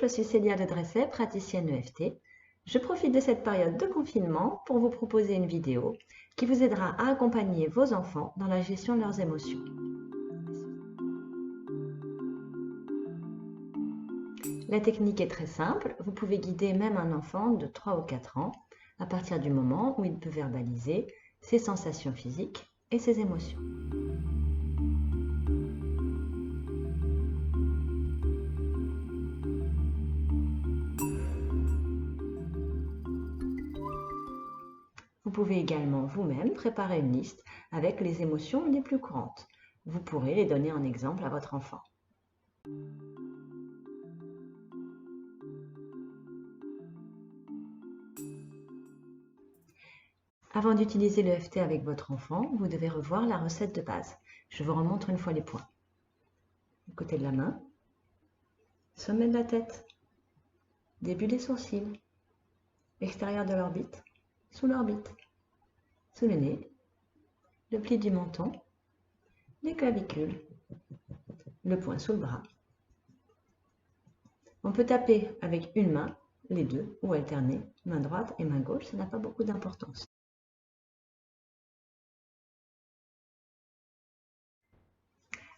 je suis Célia de Dresset, praticienne EFT. Je profite de cette période de confinement pour vous proposer une vidéo qui vous aidera à accompagner vos enfants dans la gestion de leurs émotions. La technique est très simple, vous pouvez guider même un enfant de 3 ou 4 ans à partir du moment où il peut verbaliser ses sensations physiques et ses émotions. Vous pouvez également vous-même préparer une liste avec les émotions les plus courantes. Vous pourrez les donner en exemple à votre enfant. Avant d'utiliser l'EFT avec votre enfant, vous devez revoir la recette de base. Je vous remontre une fois les points. Du côté de la main, sommet de la tête, début des sourcils, extérieur de l'orbite, sous l'orbite, sous le nez, le pli du menton, les clavicules, le poing sous le bras. On peut taper avec une main, les deux, ou alterner, main droite et main gauche, ça n'a pas beaucoup d'importance.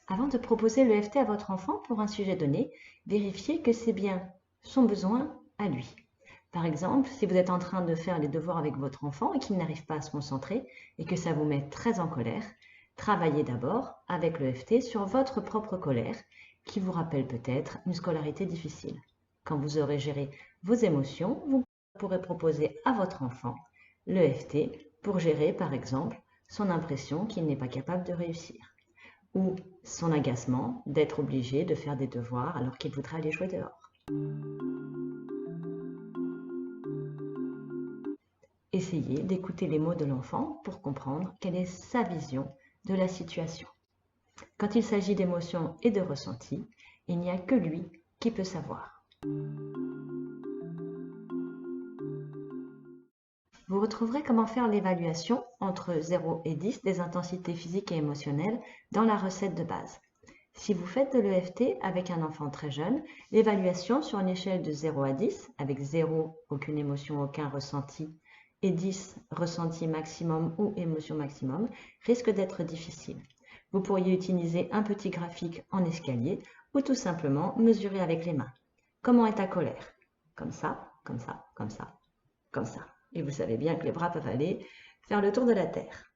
Avant de proposer l'EFT à votre enfant pour un sujet donné, vérifiez que c'est bien son besoin à lui. Par exemple, si vous êtes en train de faire les devoirs avec votre enfant et qu'il n'arrive pas à se concentrer et que ça vous met très en colère, travaillez d'abord avec l'EFT sur votre propre colère qui vous rappelle peut-être une scolarité difficile. Quand vous aurez géré vos émotions, vous pourrez proposer à votre enfant l'EFT pour gérer par exemple son impression qu'il n'est pas capable de réussir ou son agacement d'être obligé de faire des devoirs alors qu'il voudrait aller jouer dehors. Essayez d'écouter les mots de l'enfant pour comprendre quelle est sa vision de la situation. Quand il s'agit d'émotions et de ressentis, il n'y a que lui qui peut savoir. Vous retrouverez comment faire l'évaluation entre 0 et 10 des intensités physiques et émotionnelles dans la recette de base. Si vous faites de l'EFT avec un enfant très jeune, l'évaluation sur une échelle de 0 à 10, avec 0, aucune émotion, aucun ressenti, et 10, ressenti maximum ou émotion maximum, risque d'être difficile. Vous pourriez utiliser un petit graphique en escalier ou tout simplement mesurer avec les mains. Comment est ta colère? Comme ça, comme ça, comme ça, comme ça. Et vous savez bien que les bras peuvent aller faire le tour de la Terre.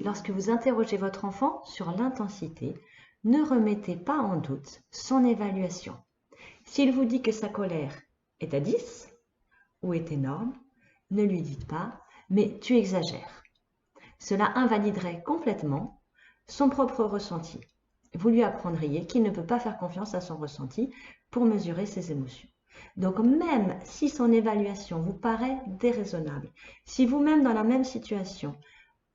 Lorsque vous interrogez votre enfant sur l'intensité, ne remettez pas en doute son évaluation. S'il vous dit que sa colère est à 10 ou est énorme, ne lui dites pas « mais tu exagères ». Cela invaliderait complètement son propre ressenti. Vous lui apprendriez qu'il ne peut pas faire confiance à son ressenti pour mesurer ses émotions. Donc même si son évaluation vous paraît déraisonnable, si vous-même dans la même situation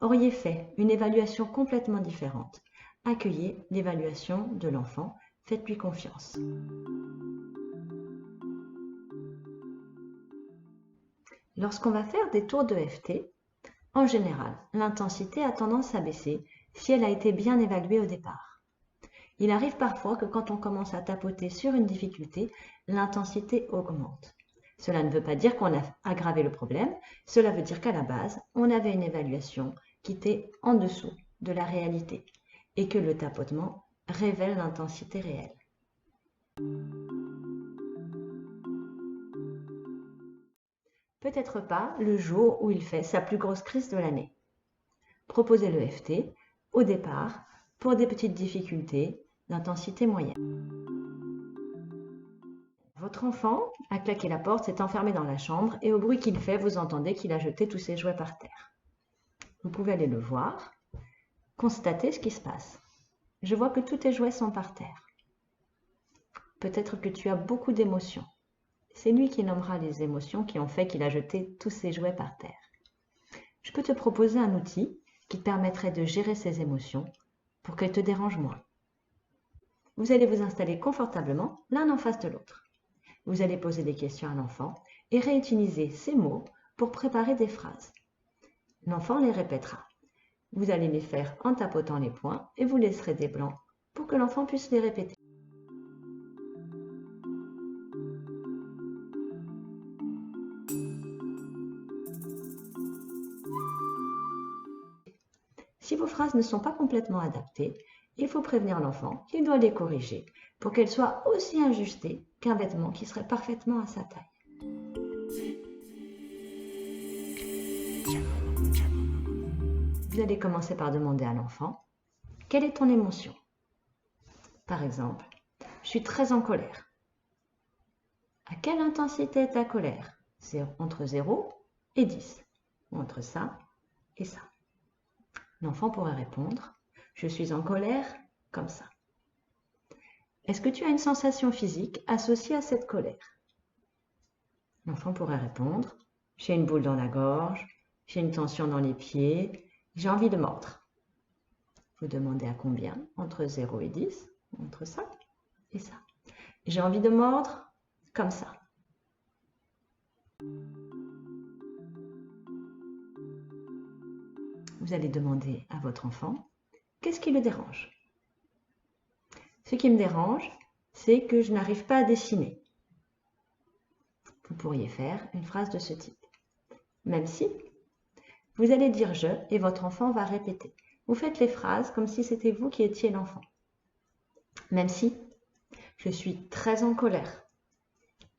auriez fait une évaluation complètement différente, accueillez l'évaluation de l'enfant, faites-lui confiance. Lorsqu'on va faire des tours d'EFT, en général, l'intensité a tendance à baisser si elle a été bien évaluée au départ. Il arrive parfois que quand on commence à tapoter sur une difficulté, l'intensité augmente. Cela ne veut pas dire qu'on a aggravé le problème, cela veut dire qu'à la base, on avait une évaluation qui était en dessous de la réalité et que le tapotement révèle l'intensité réelle. Peut-être pas le jour où il fait sa plus grosse crise de l'année. Proposez l'EFT au départ pour des petites difficultés d'intensité moyenne. Votre enfant a claqué la porte, s'est enfermé dans la chambre et au bruit qu'il fait, vous entendez qu'il a jeté tous ses jouets par terre. Vous pouvez aller le voir, constater ce qui se passe. Je vois que tous tes jouets sont par terre. Peut-être que tu as beaucoup d'émotions. C'est lui qui nommera les émotions qui ont fait qu'il a jeté tous ses jouets par terre. Je peux te proposer un outil qui te permettrait de gérer ces émotions pour qu'elles te dérangent moins. Vous allez vous installer confortablement l'un en face de l'autre. Vous allez poser des questions à l'enfant et réutiliser ces mots pour préparer des phrases. L'enfant les répétera. Vous allez les faire en tapotant les poings et vous laisserez des blancs pour que l'enfant puisse les répéter. Si vos phrases ne sont pas complètement adaptées, il faut prévenir l'enfant qu'il doit les corriger pour qu'elles soient aussi ajustées qu'un vêtement qui serait parfaitement à sa taille. Vous allez commencer par demander à l'enfant « Quelle est ton émotion ?» Par exemple, « Je suis très en colère. » À quelle intensité est ta colère? C'est entre 0 et 10, ou entre ça et ça. L'enfant pourrait répondre « Je suis en colère comme ça ». Est-ce que tu as une sensation physique associée à cette colère? L'enfant pourrait répondre « J'ai une boule dans la gorge, j'ai une tension dans les pieds, j'ai envie de mordre ». Vous demandez à combien? Entre 0 et 10, entre ça et ça. J'ai envie de mordre comme ça. Vous allez demander à votre enfant qu'est-ce qui le dérange. Ce qui me dérange, c'est que je n'arrive pas à dessiner. Vous pourriez faire une phrase de ce type. Même si, vous allez dire « je » et votre enfant va répéter. Vous faites les phrases comme si c'était vous qui étiez l'enfant. Même si, je suis très en colère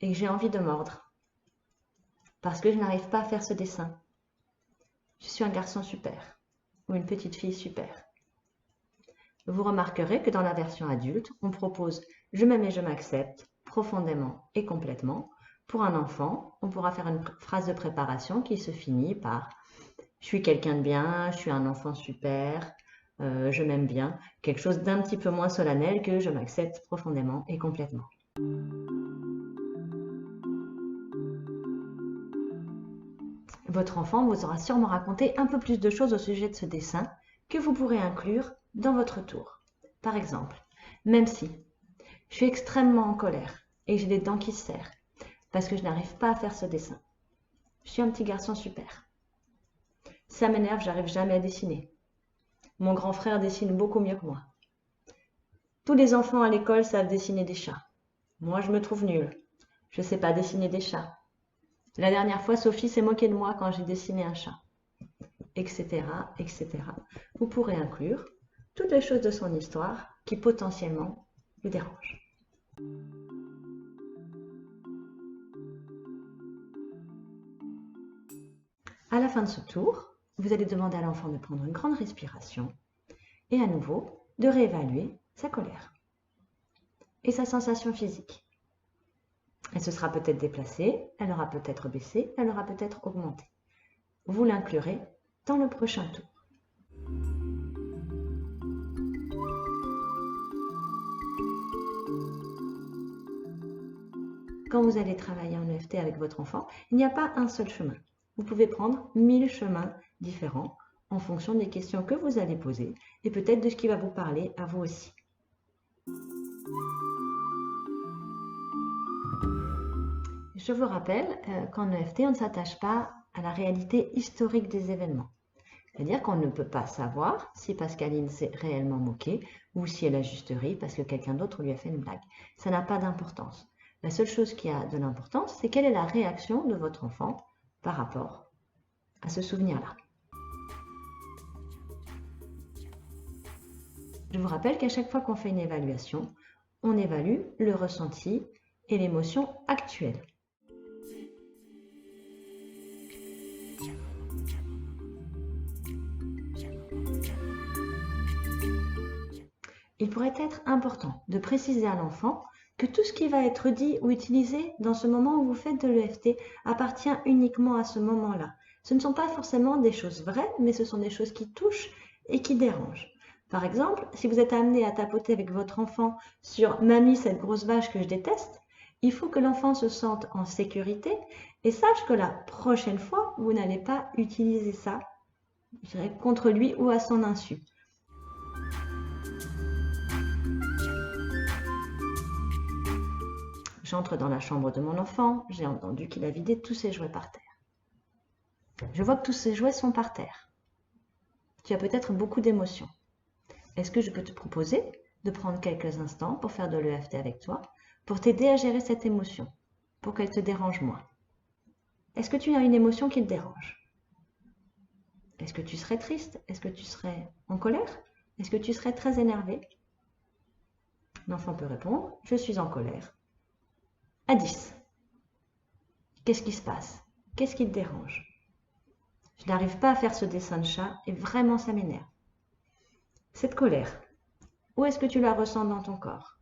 et que j'ai envie de mordre parce que je n'arrive pas à faire ce dessin. Je suis un garçon super ou une petite fille super. Vous remarquerez que dans la version adulte, on propose « je m'aime et je m'accepte » profondément et complètement. Pour un enfant, on pourra faire une phrase de préparation qui se finit par « je suis quelqu'un de bien, je suis un enfant super, je m'aime bien », quelque chose d'un petit peu moins solennel que « je m'accepte profondément et complètement ». Votre enfant vous aura sûrement raconté un peu plus de choses au sujet de ce dessin que vous pourrez inclure dans votre tour. Par exemple, même si je suis extrêmement en colère et j'ai les dents qui se serrent parce que je n'arrive pas à faire ce dessin. Je suis un petit garçon super. Ça m'énerve, j'arrive jamais à dessiner. Mon grand frère dessine beaucoup mieux que moi. Tous les enfants à l'école savent dessiner des chats. Moi, je me trouve nulle. Je ne sais pas dessiner des chats. La dernière fois, Sophie s'est moquée de moi quand j'ai dessiné un chat. Etc., etc. Vous pourrez inclure toutes les choses de son histoire qui potentiellement le dérangent. À la fin de ce tour, vous allez demander à l'enfant de prendre une grande respiration et à nouveau de réévaluer sa colère et sa sensation physique. Elle se sera peut-être déplacée, elle aura peut-être baissé, elle aura peut-être augmenté. Vous l'inclurez dans le prochain tour. Quand vous allez travailler en EFT avec votre enfant, il n'y a pas un seul chemin. Vous pouvez prendre 1000 chemins différents en fonction des questions que vous allez poser et peut-être de ce qui va vous parler à vous aussi. Je vous rappelle qu'en EFT, on ne s'attache pas à la réalité historique des événements. C'est-à-dire qu'on ne peut pas savoir si Pascaline s'est réellement moquée ou si elle a juste ri parce que quelqu'un d'autre lui a fait une blague. Ça n'a pas d'importance. La seule chose qui a de l'importance, c'est quelle est la réaction de votre enfant par rapport à ce souvenir-là. Je vous rappelle qu'à chaque fois qu'on fait une évaluation, on évalue le ressenti et l'émotion actuelle. Il pourrait être important de préciser à l'enfant que tout ce qui va être dit ou utilisé dans ce moment où vous faites de l'EFT appartient uniquement à ce moment-là. Ce ne sont pas forcément des choses vraies, mais ce sont des choses qui touchent et qui dérangent. Par exemple, si vous êtes amené à tapoter avec votre enfant sur « Mamie, cette grosse vache que je déteste », il faut que l'enfant se sente en sécurité et sache que la prochaine fois, vous n'allez pas utiliser ça, je dirais, contre lui ou à son insu. J'entre dans la chambre de mon enfant, j'ai entendu qu'il a vidé tous ses jouets par terre. Je vois que tous ses jouets sont par terre. Tu as peut-être beaucoup d'émotions. Est-ce que je peux te proposer de prendre quelques instants pour faire de l'EFT avec toi, pour t'aider à gérer cette émotion, pour qu'elle te dérange moins. Est-ce que tu as une émotion qui te dérange? Est-ce que tu serais triste? Est-ce que tu serais en colère? Est-ce que tu serais très énervé? L'enfant peut répondre, je suis en colère. À 10. Qu'est-ce qui se passe? Qu'est-ce qui te dérange? Je n'arrive pas à faire ce dessin de chat et vraiment ça m'énerve. Cette colère, où est-ce que tu la ressens dans ton corps?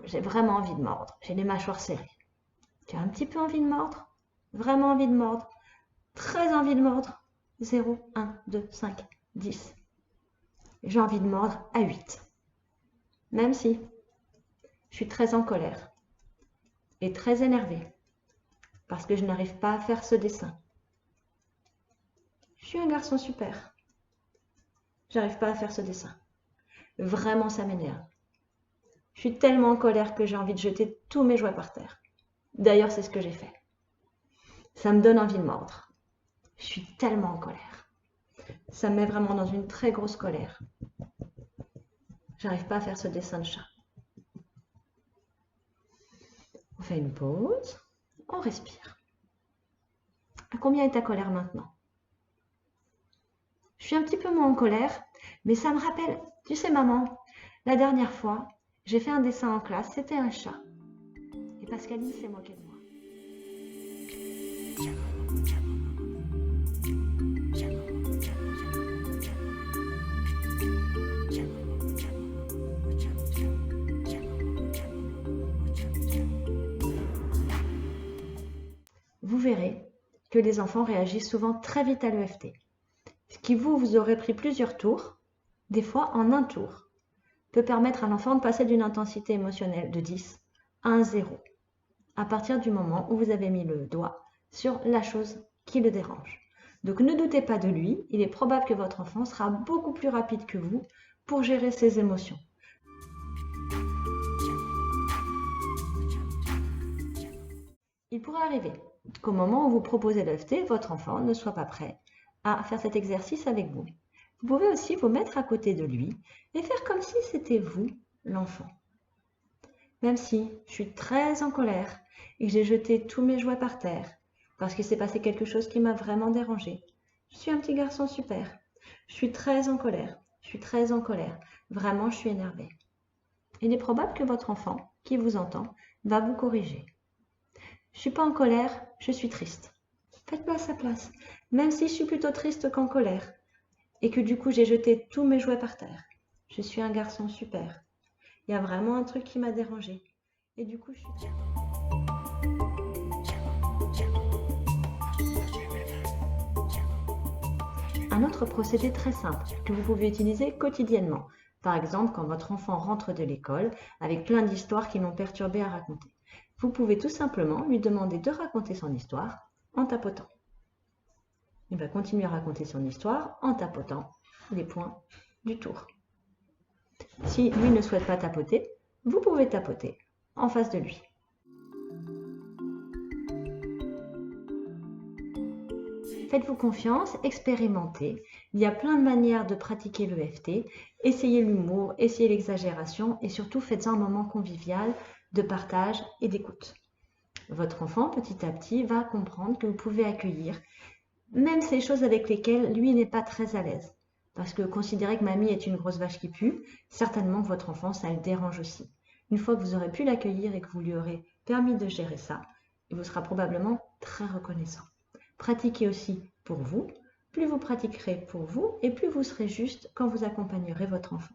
J'ai vraiment envie de mordre, j'ai les mâchoires serrées. Tu as un petit peu envie de mordre? Vraiment envie de mordre? Très envie de mordre? 0, 1, 2, 5, 10. J'ai envie de mordre à 8. Même si je suis très en colère et très énervée parce que je n'arrive pas à faire ce dessin. Je suis un garçon super. J'arrive pas à faire ce dessin. Vraiment, ça m'énerve. Je suis tellement en colère que j'ai envie de jeter tous mes jouets par terre. D'ailleurs, c'est ce que j'ai fait. Ça me donne envie de mordre. Je suis tellement en colère. Ça me met vraiment dans une très grosse colère. J'arrive pas à faire ce dessin de chat. On fait une pause. On respire. À combien est ta colère maintenant? Je suis un petit peu moins en colère, mais ça me rappelle, tu sais maman, la dernière fois, j'ai fait un dessin en classe, c'était un chat. Et Pascaline s'est moquée de moi. Vous verrez que les enfants réagissent souvent très vite à l'EFT. Ce qui vous aurez pris plusieurs tours, des fois en un tour, peut permettre à l'enfant de passer d'une intensité émotionnelle de 10 à un 0, à partir du moment où vous avez mis le doigt sur la chose qui le dérange. Donc ne doutez pas de lui, il est probable que votre enfant sera beaucoup plus rapide que vous pour gérer ses émotions. Il pourrait arriver qu'au moment où vous proposez l'EFT, votre enfant ne soit pas prêt à faire cet exercice avec vous. Vous pouvez aussi vous mettre à côté de lui et faire comme si c'était vous, l'enfant. Même si je suis très en colère et que j'ai jeté tous mes jouets par terre parce qu'il s'est passé quelque chose qui m'a vraiment dérangé. Je suis un petit garçon super. Je suis très en colère. Je suis très en colère. Vraiment, je suis énervée. Il est probable que votre enfant, qui vous entend, va vous corriger. Je ne suis pas en colère, je suis triste. Faites place à place, même si je suis plutôt triste qu'en colère et que du coup j'ai jeté tous mes jouets par terre. Je suis un garçon super. Il y a vraiment un truc qui m'a dérangé. Et du coup, je suis... Un autre procédé très simple que vous pouvez utiliser quotidiennement. Par exemple, quand votre enfant rentre de l'école avec plein d'histoires qui l'ont perturbé à raconter. Vous pouvez tout simplement lui demander de raconter son histoire en tapotant. Il va continuer à raconter son histoire en tapotant les points du tour. Si lui ne souhaite pas tapoter, vous pouvez tapoter en face de lui. Faites-vous confiance, expérimentez. Il y a plein de manières de pratiquer l'EFT. Essayez l'humour, essayez l'exagération et surtout faites-en un moment convivial de partage et d'écoute. Votre enfant, petit à petit, va comprendre que vous pouvez accueillir même ces choses avec lesquelles lui n'est pas très à l'aise. Parce que considérer que mamie est une grosse vache qui pue, certainement que votre enfant, ça le dérange aussi. Une fois que vous aurez pu l'accueillir et que vous lui aurez permis de gérer ça, il vous sera probablement très reconnaissant. Pratiquez aussi pour vous. Plus vous pratiquerez pour vous et plus vous serez juste quand vous accompagnerez votre enfant.